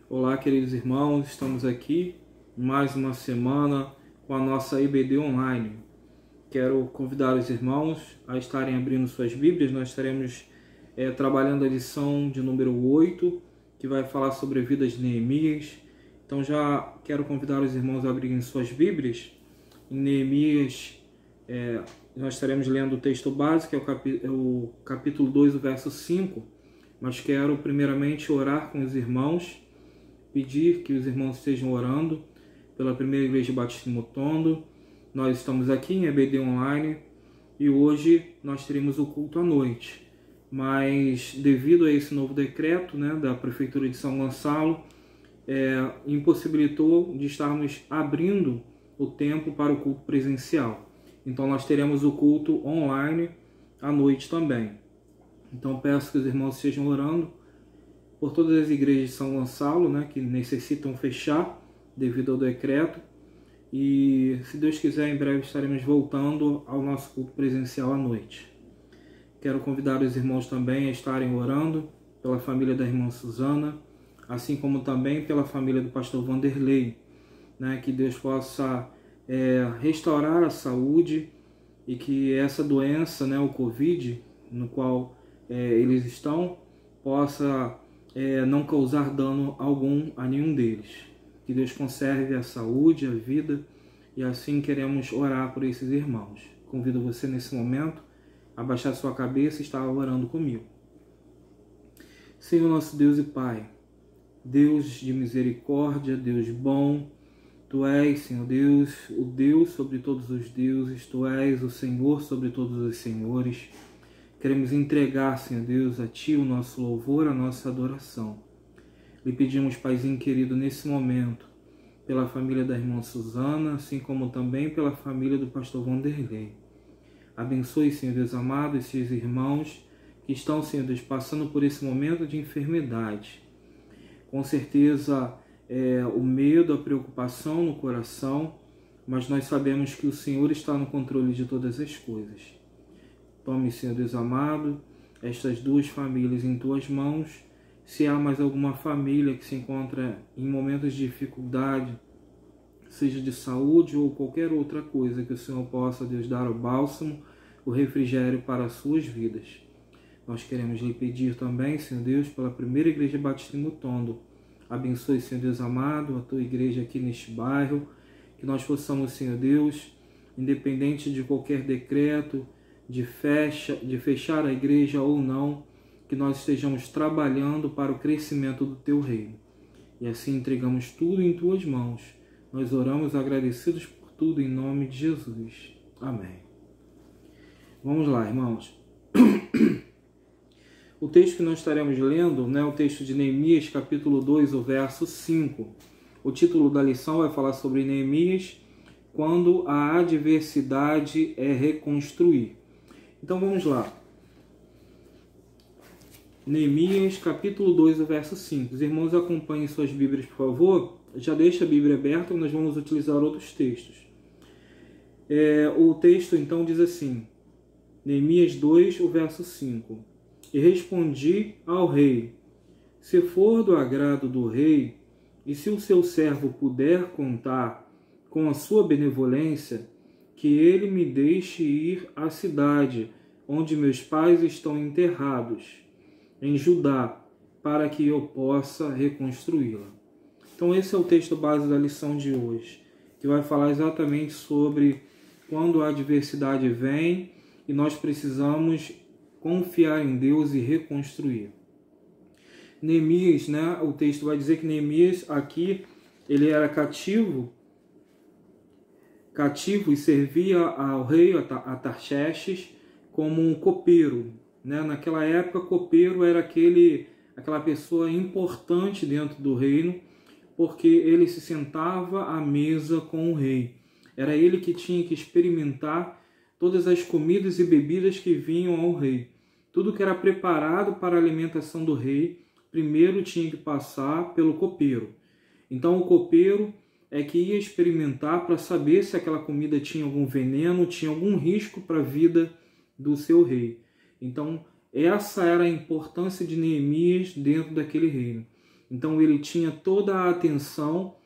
Olá, queridos irmãos, estamos aqui mais uma semana com a nossa IBD Online. Quero convidar os irmãos a estarem abrindo suas Bíblias. Nós estaremos trabalhando a lição de número 8, que vai falar sobre a vida de Neemias. Então já quero convidar os irmãos a abrirem suas Bíblias. Em Neemias, nós estaremos lendo o texto básico, que é o capítulo 2, o verso 5. Mas quero primeiramente orar com os irmãos, pedir que os irmãos estejam orando pela Primeira Igreja Batista em Mutondo. Nós estamos aqui em EBD Online e hoje nós teremos o culto à noite. Mas devido a esse novo decreto da Prefeitura de São Gonçalo, impossibilitou de estarmos abrindo o tempo para o culto presencial. Então nós teremos o culto online à noite também. Então peço que os irmãos estejam orando por todas as igrejas de São Gonçalo, que necessitam fechar devido ao decreto. E se Deus quiser, em breve estaremos voltando ao nosso culto presencial à noite. Quero convidar os irmãos também a estarem orando pela família da irmã Suzana, assim como também pela família do pastor Vanderlei, que Deus possa restaurar a saúde e que essa doença, o Covid, no qual eles estão, possa não causar dano algum a nenhum deles. Que Deus conserve a saúde, a vida, e assim queremos orar por esses irmãos. Convido você nesse momento a baixar sua cabeça e estar orando comigo. Senhor nosso Deus e Pai, Deus de misericórdia, Deus bom, Tu és, Senhor Deus, o Deus sobre todos os deuses, Tu és o Senhor sobre todos os senhores. Queremos entregar, Senhor Deus, a Ti o nosso louvor, a nossa adoração. Lhe pedimos, Paizinho querido, nesse momento, pela família da irmã Suzana, assim como também pela família do pastor Vanderlei. Abençoe, Senhor Deus amado, esses irmãos que estão, Senhor Deus, passando por esse momento de enfermidade. Com certeza, o medo, a preocupação no coração, mas nós sabemos que o Senhor está no controle de todas as coisas. Tome, Senhor Deus amado, estas duas famílias em Tuas mãos. Se há mais alguma família que se encontra em momentos de dificuldade, seja de saúde ou qualquer outra coisa, que o Senhor possa, Deus, dar o bálsamo, o refrigério para as suas vidas. Nós queremos lhe pedir também, Senhor Deus, pela Primeira Igreja Batista em Mutondo. Abençoe, Senhor Deus amado, a Tua igreja aqui neste bairro, que nós possamos, Senhor Deus, independente de qualquer decreto, de fechar a igreja ou não, que nós estejamos trabalhando para o crescimento do Teu reino. E assim entregamos tudo em Tuas mãos. Nós oramos agradecidos por tudo em nome de Jesus. Amém. Vamos lá, irmãos. O texto que nós estaremos lendo é o texto de Neemias, capítulo 2, o verso 5. O título da lição vai falar sobre Neemias, quando a adversidade é reconstruir. Então vamos lá. Neemias, capítulo 2, o verso 5. Os irmãos acompanhem suas Bíblias, por favor. Já deixa a Bíblia aberta, nós vamos utilizar outros textos. O texto então diz assim, Neemias 2, o verso 5. E respondi ao rei, se for do agrado do rei, e se o seu servo puder contar com a sua benevolência, que ele me deixe ir à cidade onde meus pais estão enterrados, em Judá, para que eu possa reconstruí-la. Então esse é o texto base da lição de hoje, que vai falar exatamente sobre quando a adversidade vem e nós precisamos confiar em Deus e reconstruir. Neemias, o texto vai dizer que Neemias aqui, ele era cativo e servia ao rei Artaxerxes como um copeiro. Naquela época, copeiro era aquela pessoa importante dentro do reino, porque ele se sentava à mesa com o rei. Era ele que tinha que experimentar todas as comidas e bebidas que vinham ao rei. Tudo que era preparado para a alimentação do rei, primeiro tinha que passar pelo copeiro. Então o copeiro é que ia experimentar para saber se aquela comida tinha algum veneno, tinha algum risco para a vida do seu rei. Então essa era a importância de Neemias dentro daquele reino. Então ele tinha toda a atenção.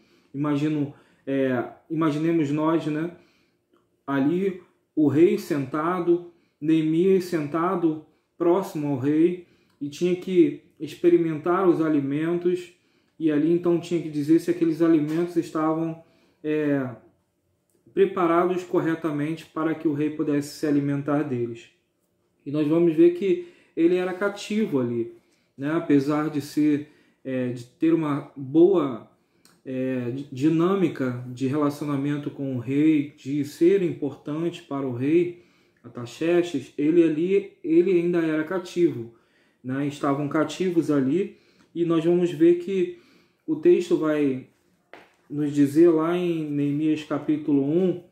Imaginemos nós, né? Ali o rei sentado, Neemias sentado próximo ao rei, e tinha que experimentar os alimentos, e ali então tinha que dizer se aqueles alimentos estavam preparados corretamente para que o rei pudesse se alimentar deles. E nós vamos ver que ele era cativo ali, né? Apesar de de ter uma boa dinâmica de relacionamento com o rei, de ser importante para o rei Artaxerxes, ele ainda era cativo, né? Estavam cativos ali, e nós vamos ver que o texto vai nos dizer lá em Neemias capítulo 1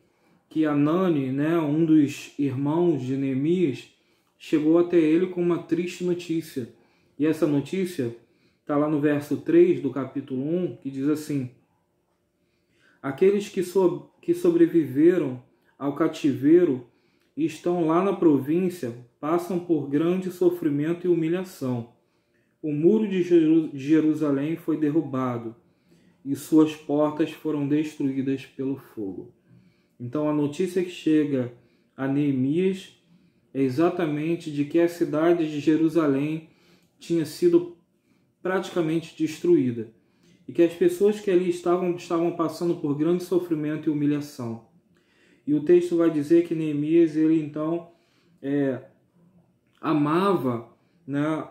que Anani, né, um dos irmãos de Neemias, chegou até ele com uma triste notícia. E essa notícia está lá no verso 3 do capítulo 1, que diz assim: aqueles que sobreviveram ao cativeiro e estão lá na província passam por grande sofrimento e humilhação. O muro de Jerusalém foi derrubado e suas portas foram destruídas pelo fogo. Então a notícia que chega a Neemias é exatamente de que a cidade de Jerusalém tinha sido praticamente destruída e que as pessoas que ali estavam passando por grande sofrimento e humilhação. E o texto vai dizer que Neemias, ele então amava, né,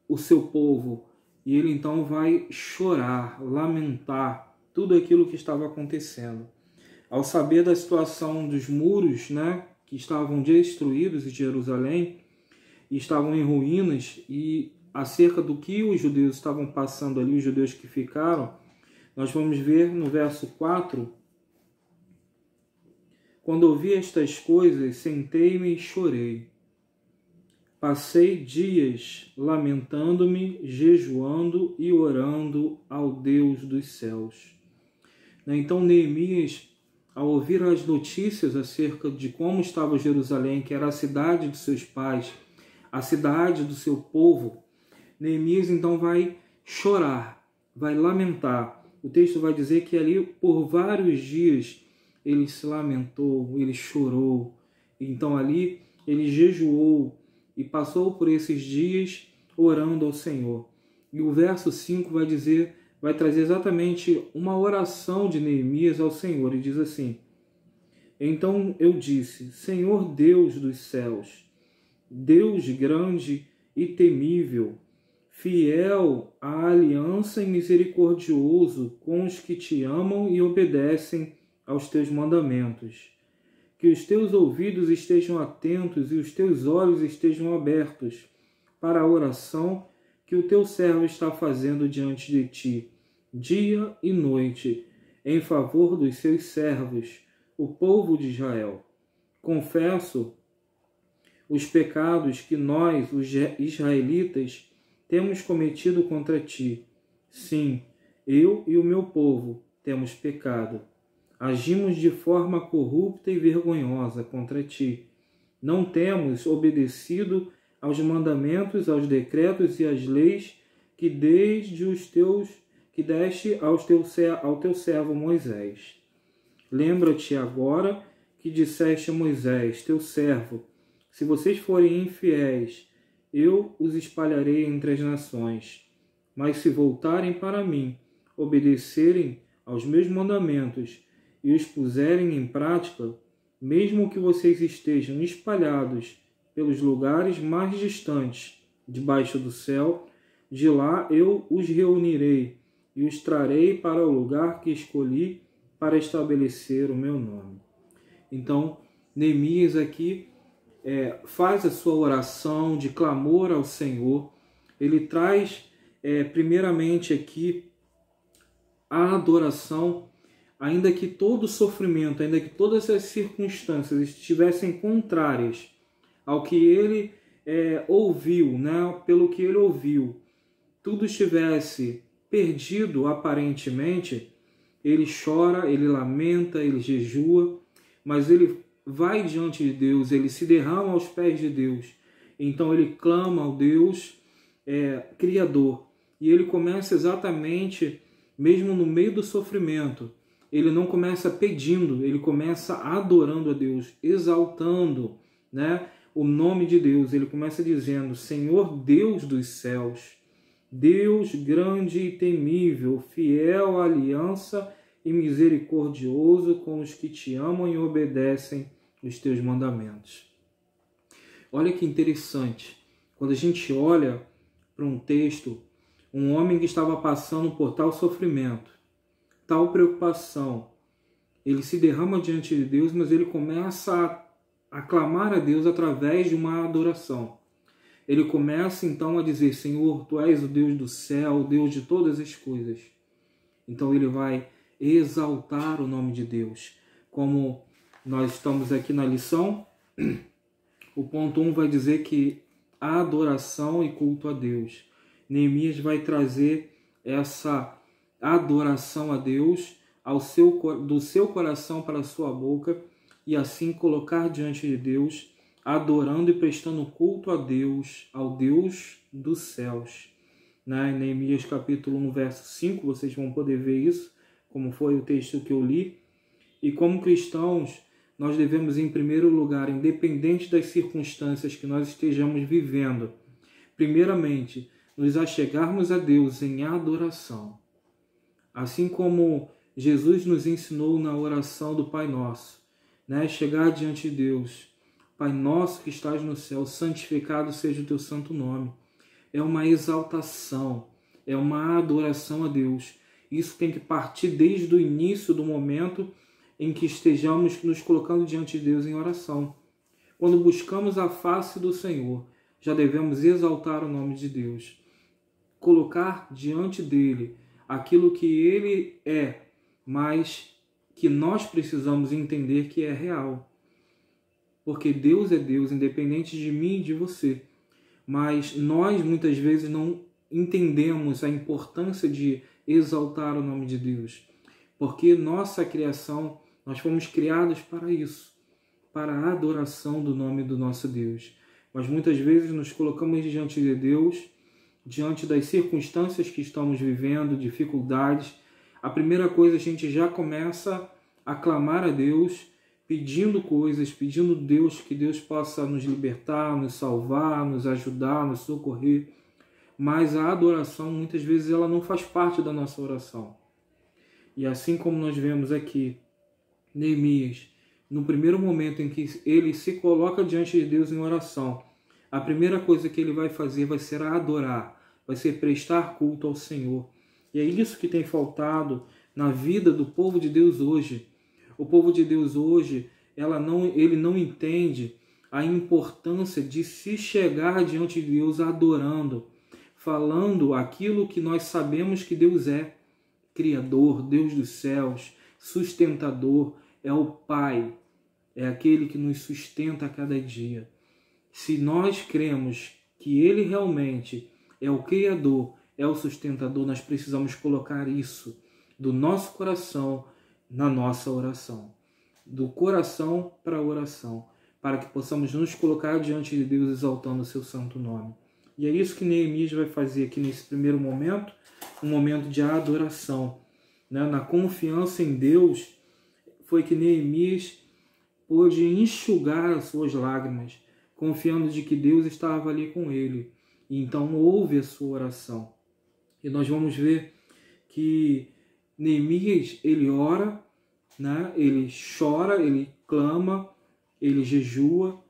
o seu povo, e ele então vai chorar, lamentar tudo aquilo que estava acontecendo. Ao saber da situação dos muros, né, que estavam destruídos em Jerusalém e estavam em ruínas, e acerca do que os judeus estavam passando ali, os judeus que ficaram, nós vamos ver no verso 4: quando ouvi estas coisas, sentei-me e chorei. Passei dias lamentando-me, jejuando e orando ao Deus dos céus. Então Neemias, ao ouvir as notícias acerca de como estava Jerusalém, que era a cidade de seus pais, a cidade do seu povo, Neemias então vai chorar, vai lamentar. O texto vai dizer que ali por vários dias ele se lamentou, ele chorou. Então ali ele jejuou e passou por esses dias orando ao Senhor. E o verso 5 vai trazer exatamente uma oração de Neemias ao Senhor, e diz assim: então eu disse: Senhor Deus dos céus, Deus grande e temível, fiel à aliança e misericordioso com os que te amam e obedecem aos teus mandamentos. Que os teus ouvidos estejam atentos e os teus olhos estejam abertos para a oração que o teu servo está fazendo diante de ti, dia e noite, em favor dos seus servos, o povo de Israel. Confesso os pecados que nós, os israelitas, temos cometido contra ti. Sim, eu e o meu povo temos pecado. Agimos de forma corrupta e vergonhosa contra ti. Não temos obedecido aos mandamentos, aos decretos e às leis que deste ao teu servo Moisés. Lembra-te agora que disseste a Moisés, teu servo: se vocês forem infiéis, eu os espalharei entre as nações. Mas se voltarem para mim, obedecerem aos meus mandamentos e os puserem em prática, mesmo que vocês estejam espalhados pelos lugares mais distantes debaixo do céu, de lá eu os reunirei e os trarei para o lugar que escolhi para estabelecer o meu nome. Então, Neemias aqui faz a sua oração de clamor ao Senhor. Ele traz primeiramente aqui a adoração, ainda que todo o sofrimento, ainda que todas as circunstâncias estivessem contrárias ao que ele ouviu, né? Pelo que ele ouviu, tudo estivesse perdido aparentemente, ele chora, ele lamenta, ele jejua, mas ele vai diante de Deus, ele se derrama aos pés de Deus. Então ele clama ao Deus Criador, E ele começa exatamente, mesmo no meio do sofrimento, ele não começa pedindo, ele começa adorando a Deus, exaltando, né, o nome de Deus. Ele começa dizendo: Senhor Deus dos céus, Deus grande e temível, fiel à aliança e misericordioso com os que te amam e obedecem os teus mandamentos. Olha que interessante, quando a gente olha para um texto, um homem que estava passando por tal sofrimento, tal preocupação, ele se derrama diante de Deus, mas ele começa a clamar a Deus através de uma adoração. Ele começa então a dizer: Senhor, Tu és o Deus do céu, o Deus de todas as coisas. Então ele vai exaltar o nome de Deus. Como nós estamos aqui na lição, o ponto 1 vai dizer que a adoração e culto a Deus. Neemias vai trazer essa adoração a Deus do seu coração para a sua boca, e assim colocar diante de Deus, adorando e prestando culto a Deus, ao Deus dos céus. Em Neemias capítulo 1, verso 5, vocês vão poder ver isso, como foi o texto que eu li. E como cristãos, nós devemos, em primeiro lugar, independente das circunstâncias que nós estejamos vivendo, primeiramente, nos achegarmos a Deus em adoração. Assim como Jesus nos ensinou na oração do Pai Nosso, chegar diante de Deus: Pai nosso que estás no céu, santificado seja o teu santo nome. É uma exaltação, é uma adoração a Deus. Isso tem que partir desde o início do momento em que estejamos nos colocando diante de Deus em oração. Quando buscamos a face do Senhor, já devemos exaltar o nome de Deus, colocar diante dele aquilo que ele é, mas que nós precisamos entender que é real. Porque Deus é Deus, independente de mim e de você. Mas nós, muitas vezes, não entendemos a importância de exaltar o nome de Deus. Porque nossa criação, nós fomos criados para isso, para a adoração do nome do nosso Deus. Mas muitas vezes nos colocamos diante de Deus, diante das circunstâncias que estamos vivendo, dificuldades. A primeira coisa, a gente já começa a clamar a Deus, pedindo coisas, pedindo a Deus que Deus possa nos libertar, nos salvar, nos ajudar, nos socorrer. Mas a adoração, muitas vezes, ela não faz parte da nossa oração. E assim como nós vemos aqui, Neemias, no primeiro momento em que ele se coloca diante de Deus em oração, a primeira coisa que ele vai fazer vai ser adorar, vai ser prestar culto ao Senhor. E é isso que tem faltado na vida do povo de Deus hoje. O povo de Deus hoje, ele não entende a importância de se chegar diante de Deus adorando, falando aquilo que nós sabemos que Deus é: Criador, Deus dos céus, sustentador, é o Pai, é aquele que nos sustenta a cada dia. Se nós cremos que Ele realmente é o Criador, é o sustentador, nós precisamos colocar isso do nosso coração na nossa oração. Do coração para a oração, para que possamos nos colocar diante de Deus exaltando o seu santo nome. E é isso que Neemias vai fazer aqui nesse primeiro momento, um momento de adoração. Na confiança em Deus, foi que Neemias pôde enxugar as suas lágrimas, confiando de que Deus estava ali com ele. E então ouve a sua oração. E nós vamos ver que Neemias, ele ora, ele chora, ele clama, ele jejua,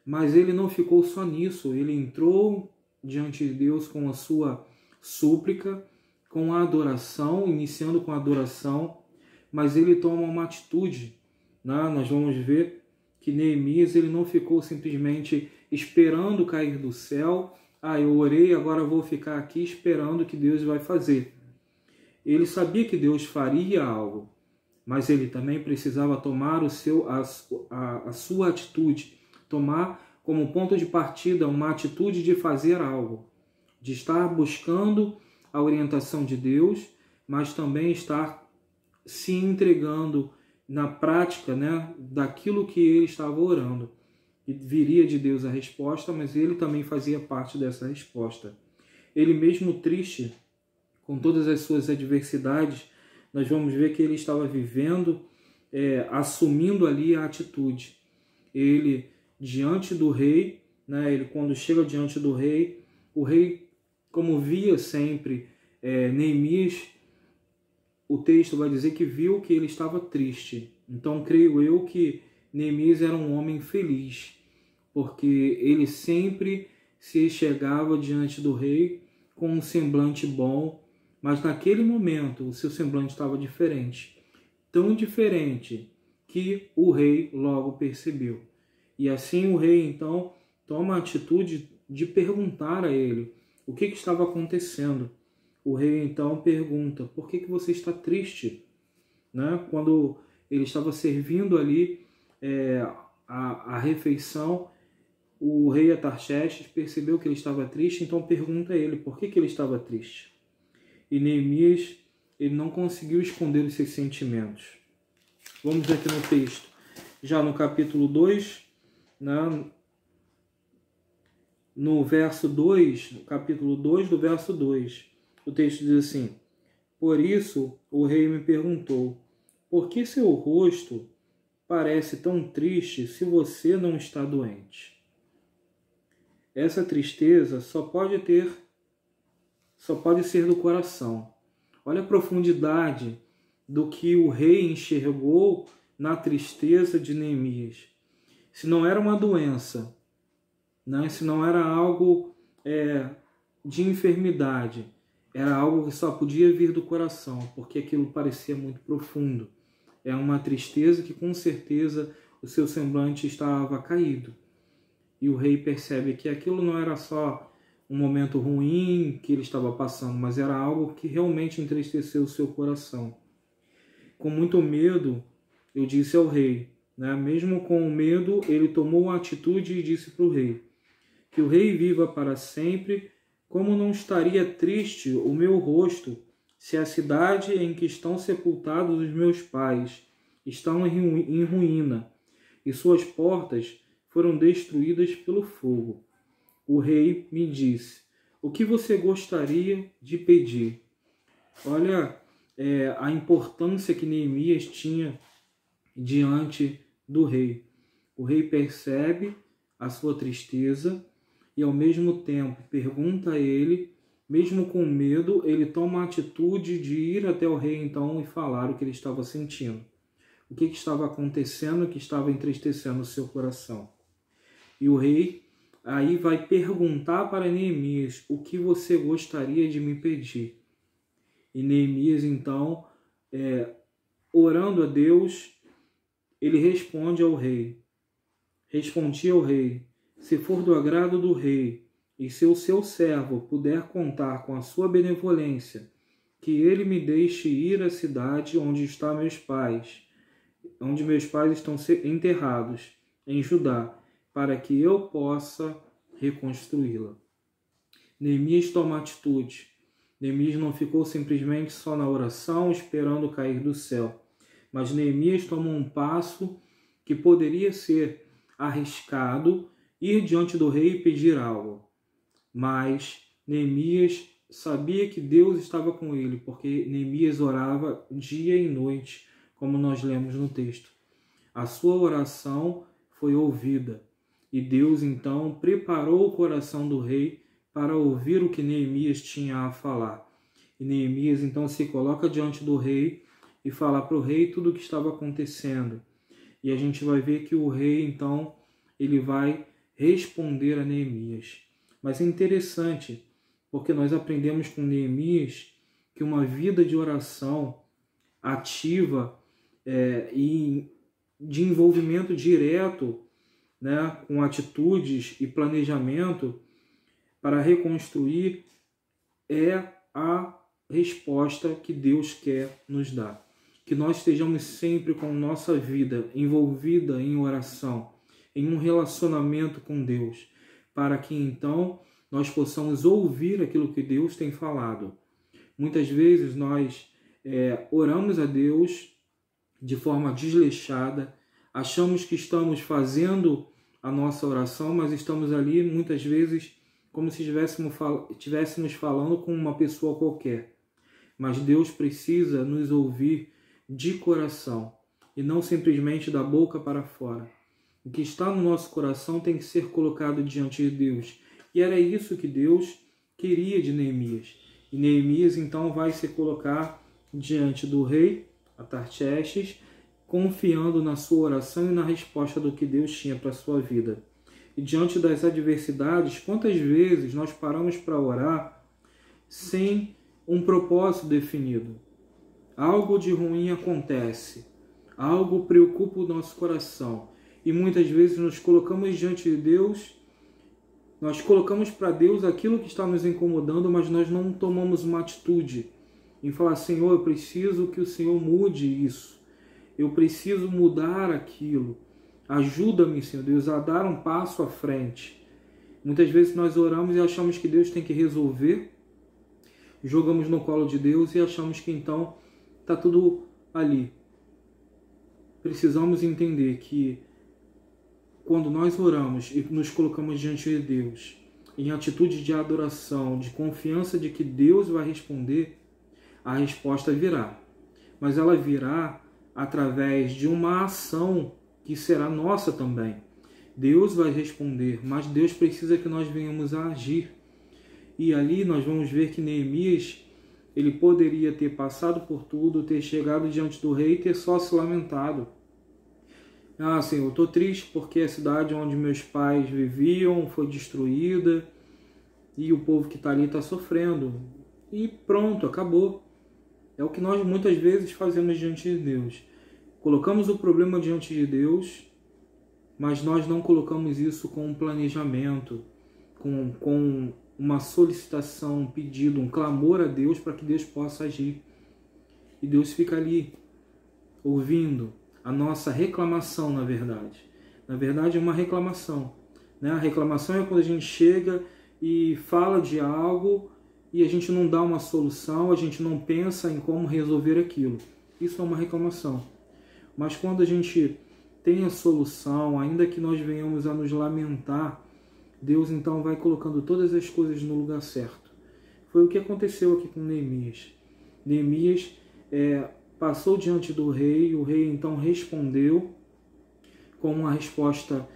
mas ele não ficou só nisso. Ele entrou diante de Deus com a sua súplica, com a adoração, iniciando com a adoração, mas ele toma uma atitude. Nós vamos ver que Neemias, ele não ficou simplesmente esperando cair do céu. Eu orei, agora vou ficar aqui esperando o que Deus vai fazer. Ele sabia que Deus faria algo, mas ele também precisava tomar a sua atitude, tomar como ponto de partida uma atitude de fazer algo, de estar buscando a orientação de Deus, mas também estar se entregando na prática, daquilo que ele estava orando. E viria de Deus a resposta, mas ele também fazia parte dessa resposta. Ele mesmo triste, com todas as suas adversidades, nós vamos ver que ele estava vivendo, assumindo ali a atitude. Ele, diante do rei, né, ele quando chega diante do rei, o rei, como via sempre Neemias, o texto vai dizer que viu que ele estava triste. Então, creio eu que Neemias era um homem feliz, porque ele sempre se chegava diante do rei com um semblante bom, mas naquele momento o seu semblante estava diferente. Tão diferente que o rei logo percebeu. E assim o rei, então, toma a atitude de perguntar a ele o que estava acontecendo. O rei, então, pergunta, por que você está triste? Né? Quando ele estava servindo ali a refeição, o rei Atarxerxes percebeu que ele estava triste, então pergunta a ele por que ele estava triste. E Neemias, ele não conseguiu esconder os seus sentimentos. Vamos aqui no texto, já no capítulo 2, né? No verso 2, no capítulo 2, do verso 2, o texto diz assim: por isso o rei me perguntou, por que seu rosto parece tão triste se você não está doente? Essa tristeza só pode ser do coração. Olha a profundidade do que o rei enxergou na tristeza de Neemias. Se não era uma doença, né? Se não era algo de enfermidade, era algo que só podia vir do coração, porque aquilo parecia muito profundo. É uma tristeza que com certeza o seu semblante estava caído. E o rei percebe que aquilo não era só um momento ruim que ele estava passando, mas era algo que realmente entristeceu o seu coração. Com muito medo, eu disse ao rei, né? Mesmo com o medo, ele tomou a atitude e disse para o rei, que o rei viva para sempre, como não estaria triste o meu rosto se a cidade em que estão sepultados os meus pais estão em ruína e suas portas foram destruídas pelo fogo. O rei me disse, o que você gostaria de pedir? Olha a importância que Neemias tinha diante do rei. O rei percebe a sua tristeza e ao mesmo tempo pergunta a ele, mesmo com medo, ele toma a atitude de ir até o rei então e falar o que ele estava sentindo. O que estava acontecendo, que estava entristecendo o seu coração. E o rei aí vai perguntar para Neemias, o que você gostaria de me pedir? E Neemias então, orando a Deus, ele responde ao rei. Respondi ao rei, se for do agrado do rei, e se o seu servo puder contar com a sua benevolência, que ele me deixe ir à cidade onde estão meus pais, onde meus pais estão enterrados, em Judá, para que eu possa reconstruí-la. Neemias toma atitude. Neemias não ficou simplesmente só na oração, esperando cair do céu, mas Neemias toma um passo que poderia ser arriscado, ir diante do rei e pedir algo. Mas Neemias sabia que Deus estava com ele, porque Neemias orava dia e noite, como nós lemos no texto. A sua oração foi ouvida, e Deus então preparou o coração do rei para ouvir o que Neemias tinha a falar. E Neemias então se coloca diante do rei e fala para o rei tudo o que estava acontecendo. E a gente vai ver que o rei então ele vai responder a Neemias. Mas é interessante, porque nós aprendemos com Neemias que uma vida de oração ativa e de envolvimento direto, né, com atitudes e planejamento para reconstruir é a resposta que Deus quer nos dar. Que nós estejamos sempre com nossa vida envolvida em oração, em um relacionamento com Deus, para que então nós possamos ouvir aquilo que Deus tem falado. Muitas vezes nós oramos a Deus de forma desleixada, achamos que estamos fazendo a nossa oração, mas estamos ali muitas vezes como se estivéssemos falando com uma pessoa qualquer. mas Deus precisa nos ouvir de coração e não simplesmente da boca para fora. O que está no nosso coração tem que ser colocado diante de Deus. E era isso que Deus queria de Neemias. E Neemias então vai se colocar diante do rei Artaxerxes, confiando na sua oração e na resposta do que Deus tinha para a sua vida. E diante das adversidades, quantas vezes nós paramos para orar sem um propósito definido? Algo de ruim acontece, algo preocupa o nosso coração e muitas vezes nos colocamos diante de Deus, nós colocamos para Deus aquilo que está nos incomodando, mas nós não tomamos uma atitude em falar: Senhor, eu preciso que o Senhor mude isso, eu preciso mudar aquilo, ajuda-me, Senhor Deus, a dar um passo à frente. Muitas vezes nós oramos e achamos que Deus tem que resolver, jogamos no colo de Deus e achamos que então está tudo ali. Precisamos entender que quando nós oramos e nos colocamos diante de Deus, em atitude de adoração, de confiança de que Deus vai responder, a resposta virá. Mas ela virá através de uma ação que será nossa também. Deus vai responder, mas Deus precisa que nós venhamos a agir. E ali nós vamos ver que Neemias, ele poderia ter passado por tudo, ter chegado diante do rei e ter só se lamentado. Ah, Senhor, eu estou triste porque a cidade onde meus pais viviam foi destruída e o povo que está ali está sofrendo. E pronto, acabou. É o que nós muitas vezes fazemos diante de Deus. Colocamos o problema diante de Deus, mas nós não colocamos isso com um planejamento, com uma solicitação, um pedido, um clamor a Deus para que Deus possa agir. E Deus fica ali, ouvindo a nossa reclamação, na verdade. Na verdade, é uma reclamação, né? A reclamação é quando a gente chega e fala de algo e a gente não dá uma solução, a gente não pensa em como resolver aquilo. Isso é uma reclamação. Mas quando a gente tem a solução, ainda que nós venhamos a nos lamentar, Deus então vai colocando todas as coisas no lugar certo. Foi o que aconteceu aqui com Neemias. Neemias passou diante do rei, o rei então respondeu com uma resposta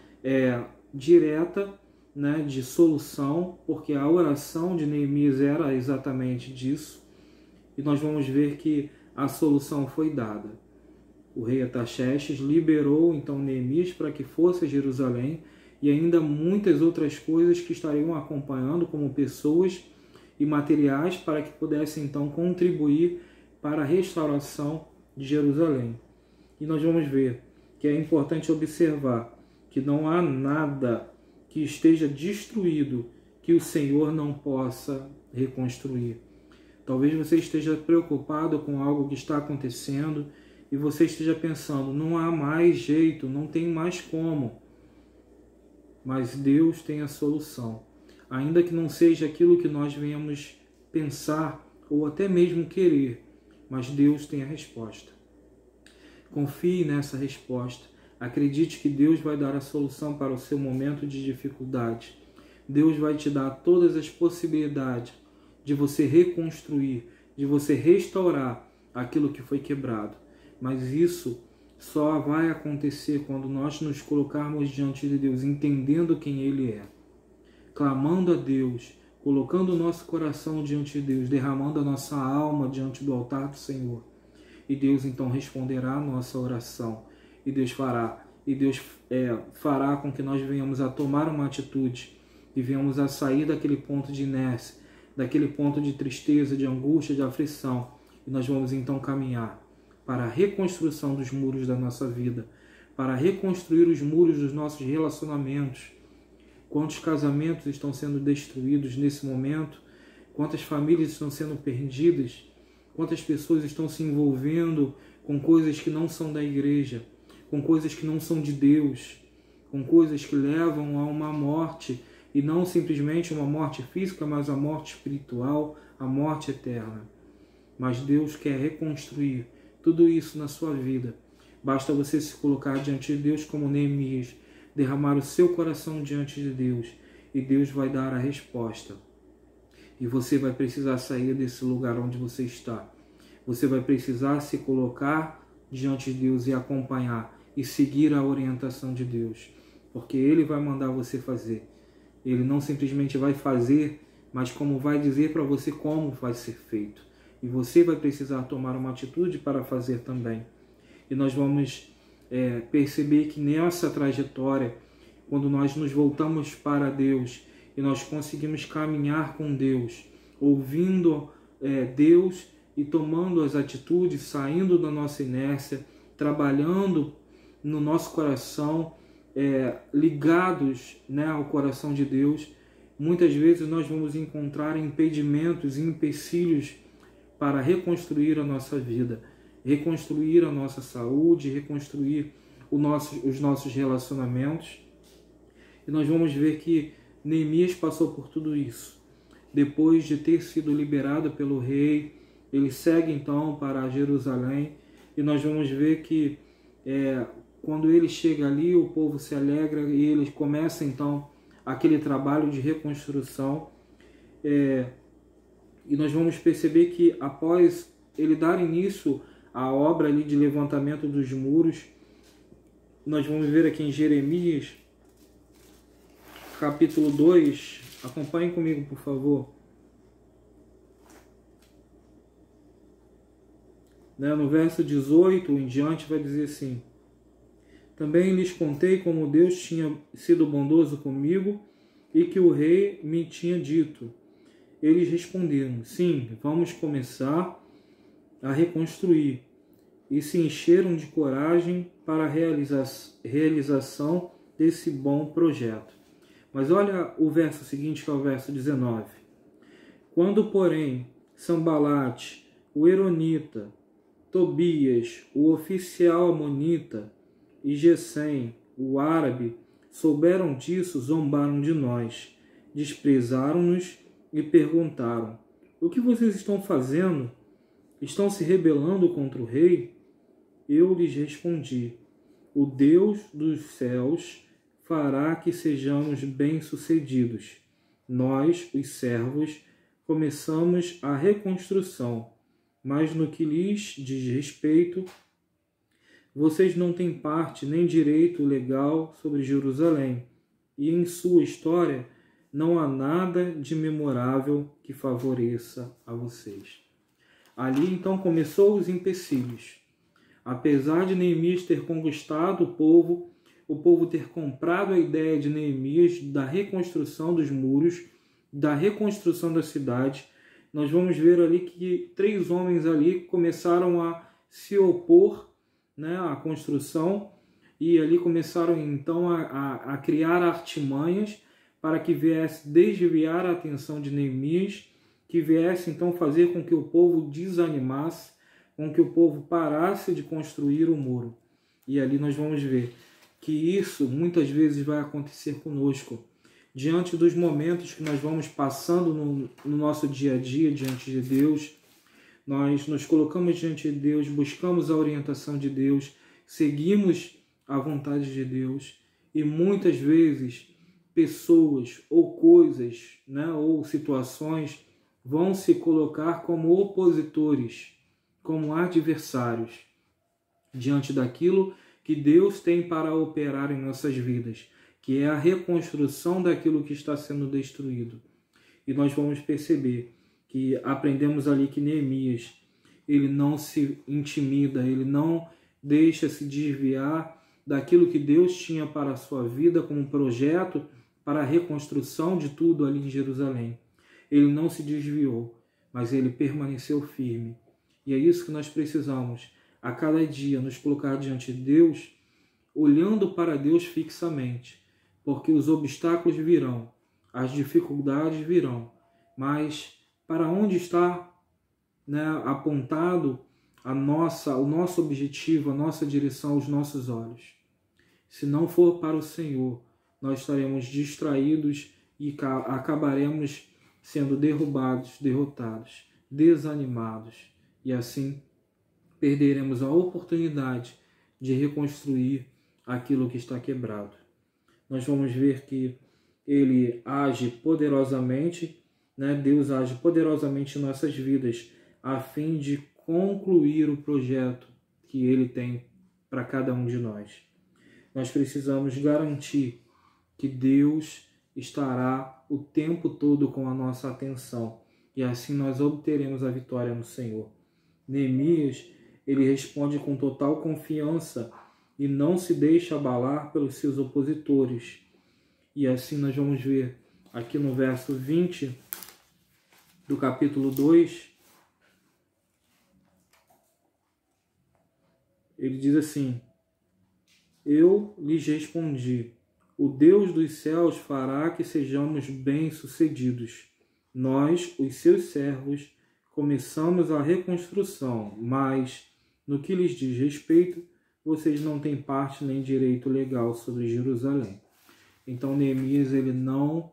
direta, né, de solução, porque a oração de Neemias era exatamente disso, e nós vamos ver que a solução foi dada. O rei Artaxerxes liberou então Neemias para que fosse a Jerusalém, e ainda muitas outras coisas que estariam acompanhando, como pessoas e materiais, para que pudessem então contribuir para a restauração de Jerusalém. E nós vamos ver que é importante observar que não há nada que esteja destruído que o Senhor não possa reconstruir. Talvez você esteja preocupado com algo que está acontecendo e você esteja pensando: não há mais jeito, não tem mais como. Mas Deus tem a solução. Ainda que não seja aquilo que nós venhamos pensar ou até mesmo querer, mas Deus tem a resposta. Confie nessa resposta. Acredite que Deus vai dar a solução para o seu momento de dificuldade. Deus vai te dar todas as possibilidades de você reconstruir, de você restaurar aquilo que foi quebrado. Mas isso só vai acontecer quando nós nos colocarmos diante de Deus, entendendo quem Ele é, clamando a Deus, colocando o nosso coração diante de Deus, derramando a nossa alma diante do altar do Senhor. E Deus então responderá a nossa oração. E Deus fará. E Deus fará com que nós venhamos a tomar uma atitude e venhamos a sair daquele ponto de inércia, daquele ponto de tristeza, de angústia, de aflição. E nós vamos então caminhar para a reconstrução dos muros da nossa vida, para reconstruir os muros dos nossos relacionamentos. Quantos casamentos estão sendo destruídos nesse momento? Quantas famílias estão sendo perdidas? Quantas pessoas estão se envolvendo com coisas que não são da igreja, com coisas que não são de Deus, com coisas que levam a uma morte, e não simplesmente uma morte física, mas a morte espiritual, a morte eterna. Mas Deus quer reconstruir tudo isso na sua vida. Basta você se colocar diante de Deus como Neemias, derramar o seu coração diante de Deus, e Deus vai dar a resposta. E você vai precisar sair desse lugar onde você está. Você vai precisar se colocar diante de Deus e acompanhar e seguir a orientação de Deus, porque Ele vai mandar você fazer. Ele não simplesmente vai fazer, mas como vai dizer para você como vai ser feito. E você vai precisar tomar uma atitude para fazer também. E nós vamos perceber que nessa trajetória, quando nós nos voltamos para Deus e nós conseguimos caminhar com Deus, ouvindo Deus e tomando as atitudes, saindo da nossa inércia, trabalhando no nosso coração, ligados, né, ao coração de Deus, muitas vezes nós vamos encontrar impedimentos e empecilhos para reconstruir a nossa vida, reconstruir a nossa saúde, reconstruir os nossos relacionamentos. E nós vamos ver que Neemias passou por tudo isso. Depois de ter sido liberado pelo rei, ele segue então para Jerusalém, e nós vamos ver que quando ele chega ali, o povo se alegra e ele começa então aquele trabalho de reconstrução. E nós vamos perceber que após ele dar início à obra ali de levantamento dos muros, nós vamos ver aqui em Jeremias, capítulo 2, acompanhem comigo, por favor. No verso 18 em diante vai dizer assim: também lhes contei como Deus tinha sido bondoso comigo e que o rei me tinha dito. Eles responderam: sim, vamos começar a reconstruir. E se encheram de coragem para a realização desse bom projeto. Mas olha o verso seguinte, que é o verso 19. Quando, porém, Sambalate, o Eronita, Tobias, o oficial amonita, e Gesem, o árabe, souberam disso, zombaram de nós, desprezaram-nos e perguntaram: o que vocês estão fazendo? Estão se rebelando contra o rei? Eu lhes respondi: o Deus dos céus fará que sejamos bem-sucedidos. Nós, os servos, começamos a reconstrução, mas no que lhes diz respeito, vocês não têm parte nem direito legal sobre Jerusalém, e em sua história não há nada de memorável que favoreça a vocês. Ali então começou os empecilhos. Apesar de Neemias ter conquistado o povo ter comprado a ideia de Neemias da reconstrução dos muros, da reconstrução da cidade, nós vamos ver ali que 3 homens ali começaram a se opor, né, à construção, e ali começaram então a criar artimanhas para que viesse desviar a atenção de Neemias, que viesse então fazer com que o povo desanimasse, com que o povo parasse de construir o muro. E ali nós vamos ver que isso muitas vezes vai acontecer conosco. Diante dos momentos que nós vamos passando no nosso dia a dia diante de Deus, nós nos colocamos diante de Deus, buscamos a orientação de Deus, seguimos a vontade de Deus, e muitas vezes pessoas ou coisas, né, ou situações vão se colocar como opositores, como adversários, diante daquilo que Deus tem para operar em nossas vidas, que é a reconstrução daquilo que está sendo destruído. E nós vamos perceber que aprendemos ali que Neemias, ele não se intimida, ele não deixa se desviar daquilo que Deus tinha para a sua vida como projeto para a reconstrução de tudo ali em Jerusalém. Ele não se desviou, mas ele permaneceu firme. E é isso que nós precisamos, a cada dia, nos colocar diante de Deus, olhando para Deus fixamente, porque os obstáculos virão, as dificuldades virão, mas para onde está, né, apontado o nosso objetivo, a nossa direção, os nossos olhos? Se não for para o Senhor, nós estaremos distraídos e acabaremos sendo derrubados, derrotados, desanimados, e assim perderemos a oportunidade de reconstruir aquilo que está quebrado. Nós vamos ver que ele age poderosamente, né, Deus age poderosamente em nossas vidas a fim de concluir o projeto que Ele tem para cada um de nós. Nós precisamos garantir que Deus estará o tempo todo com a nossa atenção e assim nós obteremos a vitória no Senhor. Neemias, ele responde com total confiança e não se deixa abalar pelos seus opositores. E assim nós vamos ver aqui no verso 20 do capítulo 2, ele diz assim: eu lhes respondi, o Deus dos céus fará que sejamos bem-sucedidos. Nós, os seus servos, começamos a reconstrução, mas, no que lhes diz respeito, vocês não têm parte nem direito legal sobre Jerusalém. Então Neemias ele não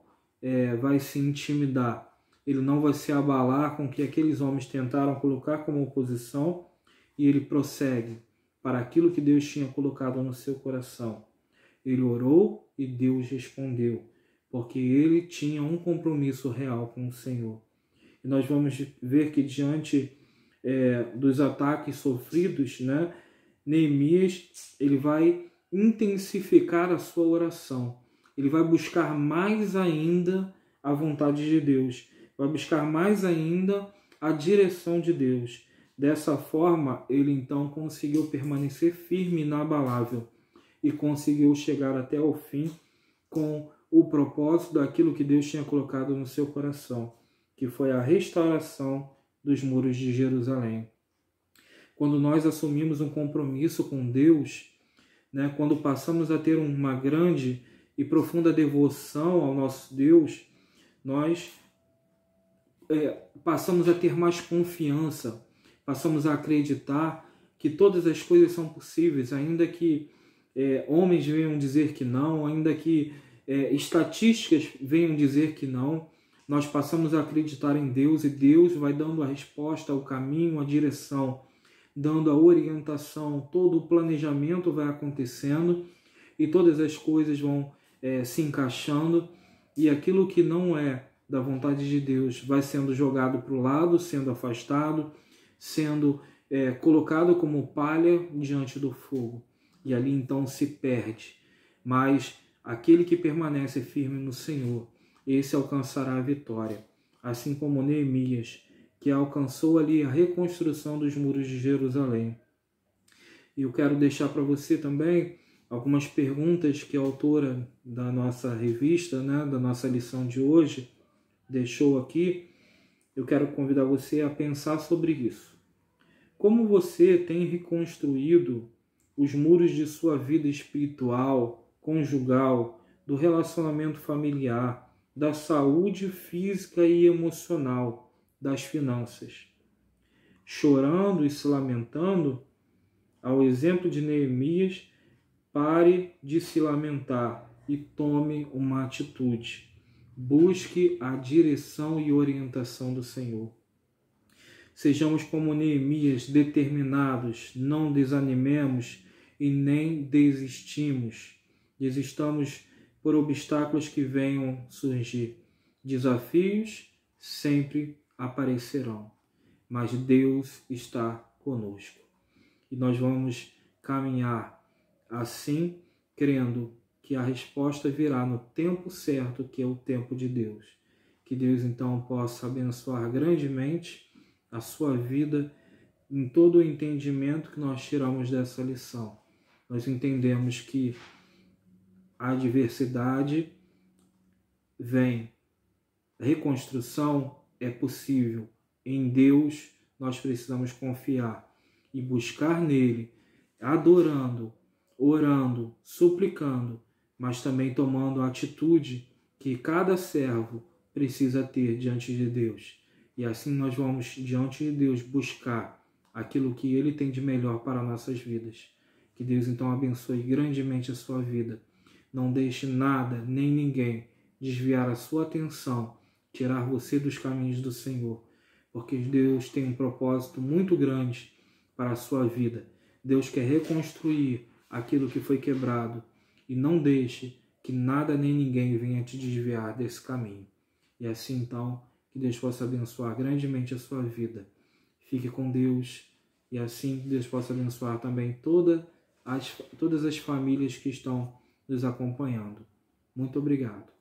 vai se intimidar, ele não vai se abalar com o que aqueles homens tentaram colocar como oposição, e ele prossegue para aquilo que Deus tinha colocado no seu coração. Ele orou e Deus respondeu, porque ele tinha um compromisso real com o Senhor. E nós vamos ver que diante dos ataques sofridos, né, Neemias ele vai intensificar a sua oração. Ele vai buscar mais ainda a vontade de Deus, vai buscar mais ainda a direção de Deus. Dessa forma, ele então conseguiu permanecer firme e inabalável e conseguiu chegar até o fim com o propósito daquilo que Deus tinha colocado no seu coração, que foi a restauração dos muros de Jerusalém. Quando nós assumimos um compromisso com Deus, né, quando passamos a ter uma grande e profunda devoção ao nosso Deus, nós passamos a ter mais confiança, passamos a acreditar que todas as coisas são possíveis, ainda que homens venham dizer que não, ainda que estatísticas venham dizer que não, nós passamos a acreditar em Deus e Deus vai dando a resposta, o caminho, a direção, dando a orientação, todo o planejamento vai acontecendo e todas as coisas vão se encaixando e aquilo que não é da vontade de Deus vai sendo jogado para o lado, sendo afastado, sendo colocado como palha diante do fogo. E ali então se perde. Mas aquele que permanece firme no Senhor, esse alcançará a vitória. Assim como Neemias, que alcançou ali a reconstrução dos muros de Jerusalém. E eu quero deixar para você também algumas perguntas que a autora da nossa revista, né, da nossa lição de hoje, deixou aqui. Eu quero convidar você a pensar sobre isso. Como você tem reconstruído os muros de sua vida espiritual, conjugal, do relacionamento familiar, da saúde física e emocional, das finanças? Chorando e se lamentando, ao exemplo de Neemias, pare de se lamentar e tome uma atitude. Busque a direção e orientação do Senhor. Sejamos como Neemias, determinados, não desanimemos e nem desistamos por obstáculos que venham surgir. Desafios sempre aparecerão, mas Deus está conosco. E nós vamos caminhar assim, crendo que a resposta virá no tempo certo, que é o tempo de Deus. Que Deus então possa abençoar grandemente a sua vida em todo o entendimento que nós tiramos dessa lição. Nós entendemos que a adversidade vem, reconstrução é possível. Em Deus nós precisamos confiar e buscar nele, adorando, orando, suplicando, mas também tomando a atitude que cada servo precisa ter diante de Deus. E assim nós vamos, diante de Deus, buscar aquilo que Ele tem de melhor para nossas vidas. Que Deus então abençoe grandemente a sua vida. Não deixe nada, nem ninguém, desviar a sua atenção, tirar você dos caminhos do Senhor. Porque Deus tem um propósito muito grande para a sua vida. Deus quer reconstruir aquilo que foi quebrado. E não deixe que nada nem ninguém venha te desviar desse caminho. E assim então, Que Deus possa abençoar grandemente a sua vida. Fique com Deus e assim Deus possa abençoar também todas as famílias que estão nos acompanhando. Muito obrigado.